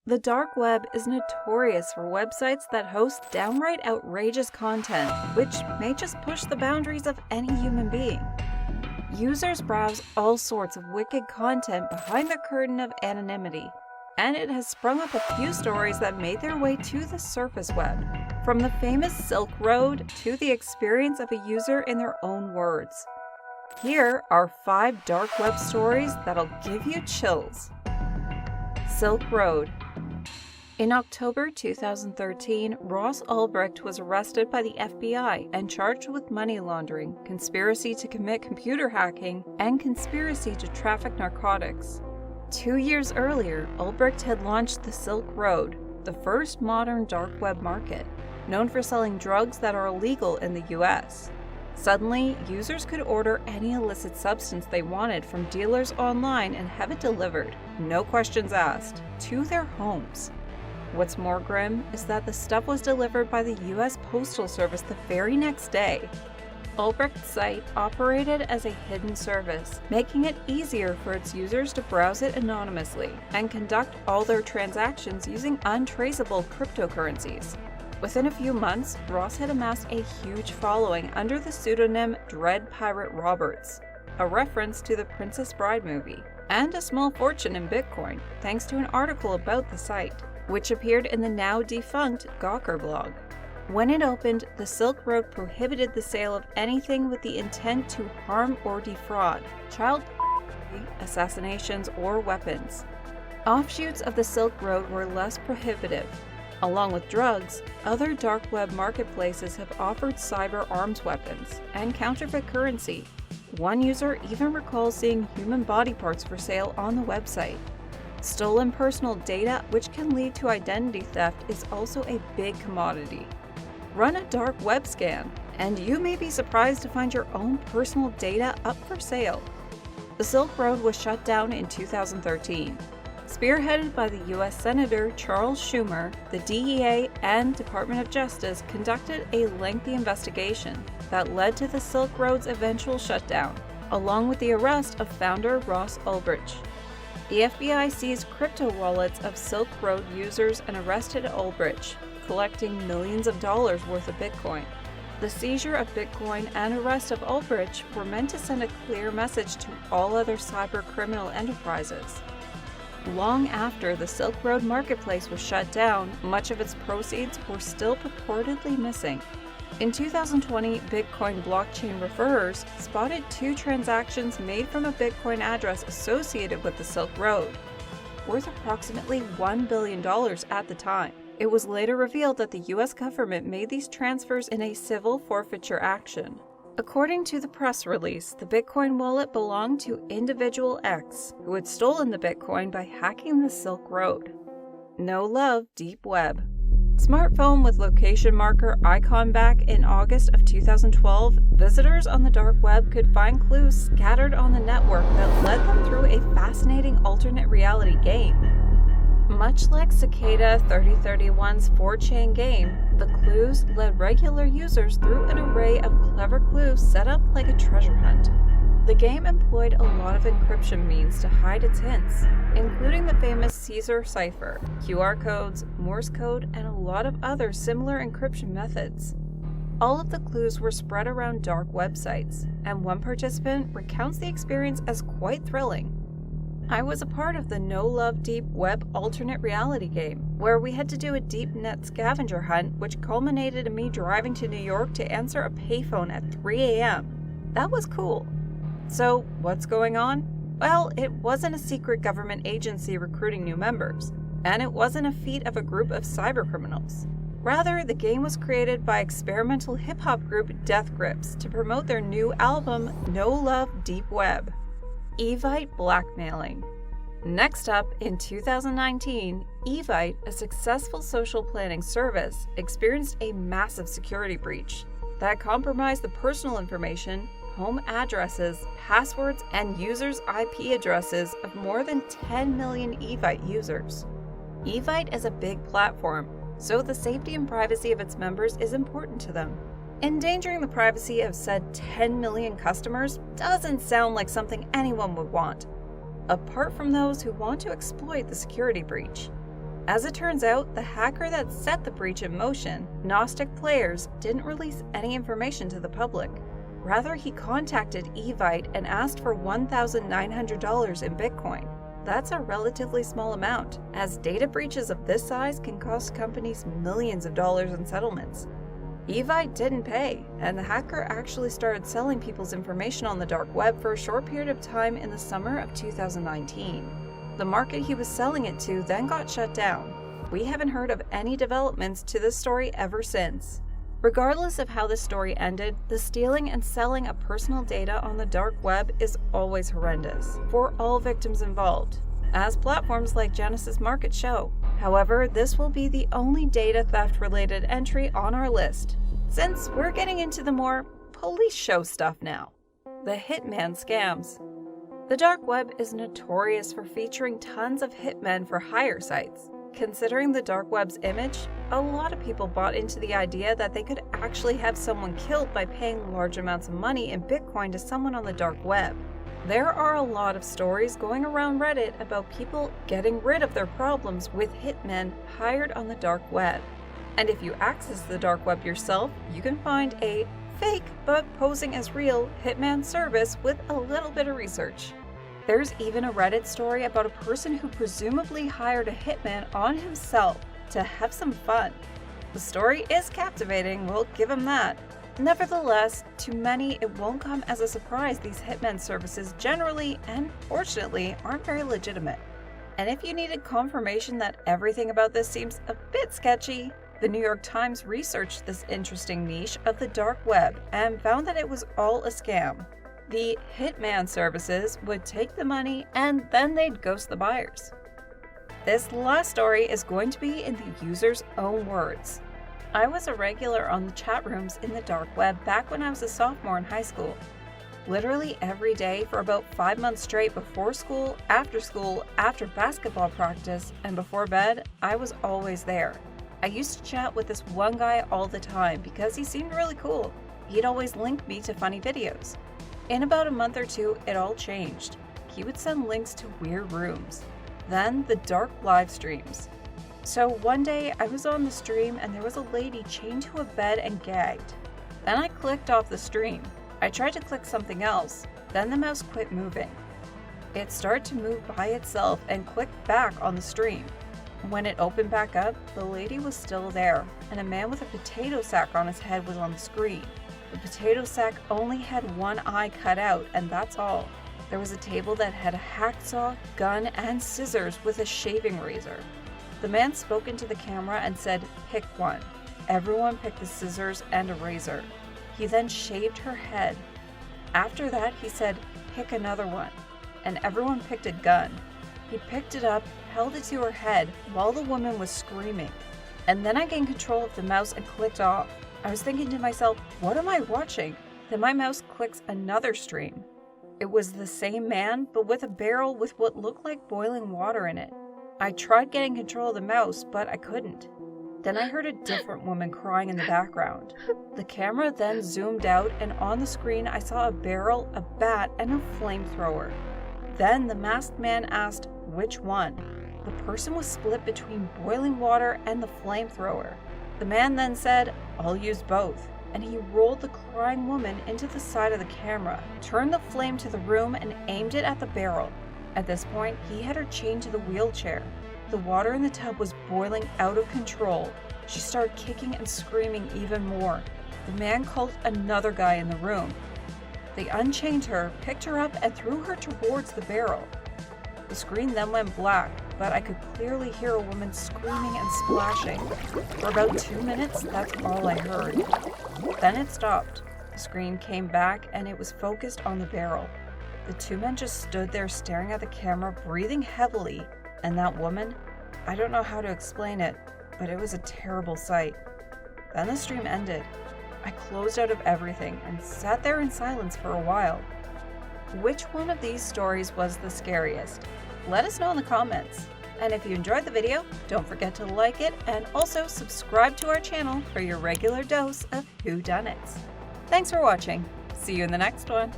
The dark web is notorious for websites that host downright outrageous content, which may just push the boundaries of any human being. Users browse all sorts of wicked content behind the curtain of anonymity, and it has sprung up a few stories that made their way to the surface web, from the famous Silk Road to the experience of a user in their own words. Here are 5 dark web stories that'll give you chills. Silk Road. In October 2013, Ross Ulbricht was arrested by the FBI and charged with money laundering, conspiracy to commit computer hacking, and conspiracy to traffic narcotics. 2 years earlier, Ulbricht had launched the Silk Road, the first modern dark web market, known for selling drugs that are illegal in the US. Suddenly, users could order any illicit substance they wanted from dealers online and have it delivered, no questions asked, to their homes. What's more grim is that the stuff was delivered by the US Postal Service the very next day. Ulbricht's site operated as a hidden service, making it easier for its users to browse it anonymously and conduct all their transactions using untraceable cryptocurrencies. Within a few months, Ross had amassed a huge following under the pseudonym Dread Pirate Roberts, a reference to the Princess Bride movie, and a small fortune in Bitcoin, thanks to an article about the site, which appeared in the now defunct Gawker blog. When it opened, the Silk Road prohibited the sale of anything with the intent to harm or defraud, child assassinations, or weapons. Offshoots of the Silk Road were less prohibitive. Along with drugs, other dark web marketplaces have offered cyber arms weapons and counterfeit currency. One user even recalls seeing human body parts for sale on the website. Stolen personal data, which can lead to identity theft, is also a big commodity. Run a dark web scan, and you may be surprised to find your own personal data up for sale. The Silk Road was shut down in 2013. Spearheaded by the U.S. Senator Charles Schumer, the DEA and Department of Justice conducted a lengthy investigation that led to the Silk Road's eventual shutdown, along with the arrest of founder Ross Ulbricht. The FBI seized crypto wallets of Silk Road users and arrested Ulbricht, collecting millions of dollars worth of Bitcoin. The seizure of Bitcoin and arrest of Ulbricht were meant to send a clear message to all other cyber criminal enterprises. Long after the Silk Road marketplace was shut down, much of its proceeds were still purportedly missing. In 2020, Bitcoin blockchain referrers spotted 2 transactions made from a Bitcoin address associated with the Silk Road, worth approximately $1 billion at the time. It was later revealed that the US government made these transfers in a civil forfeiture action. According to the press release, the Bitcoin wallet belonged to individual X, who had stolen the Bitcoin by hacking the Silk Road. No love, deep web. Smartphone with location marker icon back in August of 2012, visitors on the dark web could find clues scattered on the network that led them through a fascinating alternate reality game. Much like Cicada 3031's 4chan game, the clues led regular users through an array of clever clues set up like a treasure hunt. The game employed a lot of encryption means to hide its hints, including the famous Caesar cipher, QR codes, Morse code, and a lot of other similar encryption methods. All of the clues were spread around dark websites, and one participant recounts the experience as quite thrilling. I was a part of the No Love Deep Web alternate reality game, where we had to do a deep net scavenger hunt, which culminated in me driving to New York to answer a payphone at 3 a.m. That was cool. So, what's going on? Well, it wasn't a secret government agency recruiting new members, and it wasn't a feat of a group of cybercriminals. Rather, the game was created by experimental hip-hop group Death Grips to promote their new album, No Love Deep Web. Evite Blackmailing. Next up, in 2019, Evite, a successful social planning service, experienced a massive security breach that compromised the personal information, home addresses, passwords, and users' IP addresses of more than 10 million Evite users. Evite is a big platform, so the safety and privacy of its members is important to them. Endangering the privacy of said 10 million customers doesn't sound like something anyone would want, apart from those who want to exploit the security breach. As it turns out, the hacker that set the breach in motion, Gnostic Players, didn't release any information to the public. Rather, he contacted Evite and asked for $1,900 in Bitcoin. That's a relatively small amount, as data breaches of this size can cost companies millions of dollars in settlements. Evite didn't pay, and the hacker actually started selling people's information on the dark web for a short period of time in the summer of 2019. The market he was selling it to then got shut down. We haven't heard of any developments to this story ever since. Regardless of how this story ended, the stealing and selling of personal data on the dark web is always horrendous for all victims involved, as platforms like Genesis Market show. However, this will be the only data theft-related entry on our list, since we're getting into the more police show stuff now. The Hitman Scams. The dark web is notorious for featuring tons of hitmen for hire sites. Considering the dark web's image, a lot of people bought into the idea that they could actually have someone killed by paying large amounts of money in Bitcoin to someone on the dark web. There are a lot of stories going around Reddit about people getting rid of their problems with hitmen hired on the dark web. And if you access the dark web yourself, you can find a fake but posing as real hitman service with a little bit of research. There's even a Reddit story about a person who presumably hired a hitman on himself to have some fun. The story is captivating, we'll give him that. Nevertheless, to many it won't come as a surprise these hitman services generally and fortunately aren't very legitimate. And if you needed confirmation that everything about this seems a bit sketchy, the New York Times researched this interesting niche of the dark web and found that it was all a scam. The hitman services would take the money and then they'd ghost the buyers. This last story is going to be in the user's own words. I was a regular on the chat rooms in the dark web back when I was a sophomore in high school. Literally every day for about 5 months straight before school, after basketball practice, and before bed, I was always there. I used to chat with this one guy all the time because he seemed really cool. He'd always link me to funny videos. In about a month or two, it all changed. He would send links to weird rooms. Then the dark live streams. So one day I was on the stream and there was a lady chained to a bed and gagged. Then I clicked off the stream. I tried to click something else. Then the mouse quit moving. It started to move by itself and clicked back on the stream. When it opened back up, the lady was still there, and a man with a potato sack on his head was on the screen. The potato sack only had one eye cut out, and that's all. There was a table that had a hacksaw, gun, and scissors with a shaving razor. The man spoke into the camera and said, "Pick one." Everyone picked the scissors and a razor. He then shaved her head. After that, he said, "Pick another one." And everyone picked a gun. He picked it up, held it to her head while the woman was screaming. And then I gained control of the mouse and clicked off. I was thinking to myself, what am I watching? Then my mouse clicks another stream. It was the same man, but with a barrel with what looked like boiling water in it. I tried getting control of the mouse, but I couldn't. Then I heard a different woman crying in the background. The camera then zoomed out, and on the screen I saw a barrel, a bat, and a flamethrower. Then the masked man asked, which one? The person was split between boiling water and the flamethrower. The man then said, "I'll use both," and he rolled the crying woman into the side of the camera, turned the flame to the room, and aimed it at the barrel. At this point, he had her chained to the wheelchair. The water in the tub was boiling out of control. She started kicking and screaming even more. The man called another guy in the room. They unchained her, picked her up, and threw her towards the barrel. The screen then went black, but I could clearly hear a woman screaming and splashing. For about 2 minutes, that's all I heard. Then it stopped. The screen came back, and it was focused on the barrel. The two men just stood there staring at the camera, breathing heavily, and that woman, I don't know how to explain it, but it was a terrible sight. Then the stream ended. I closed out of everything and sat there in silence for a while. Which one of these stories was the scariest? Let us know in the comments. And if you enjoyed the video, don't forget to like it and also subscribe to our channel for your regular dose of whodunits. Thanks for watching. See you in the next one.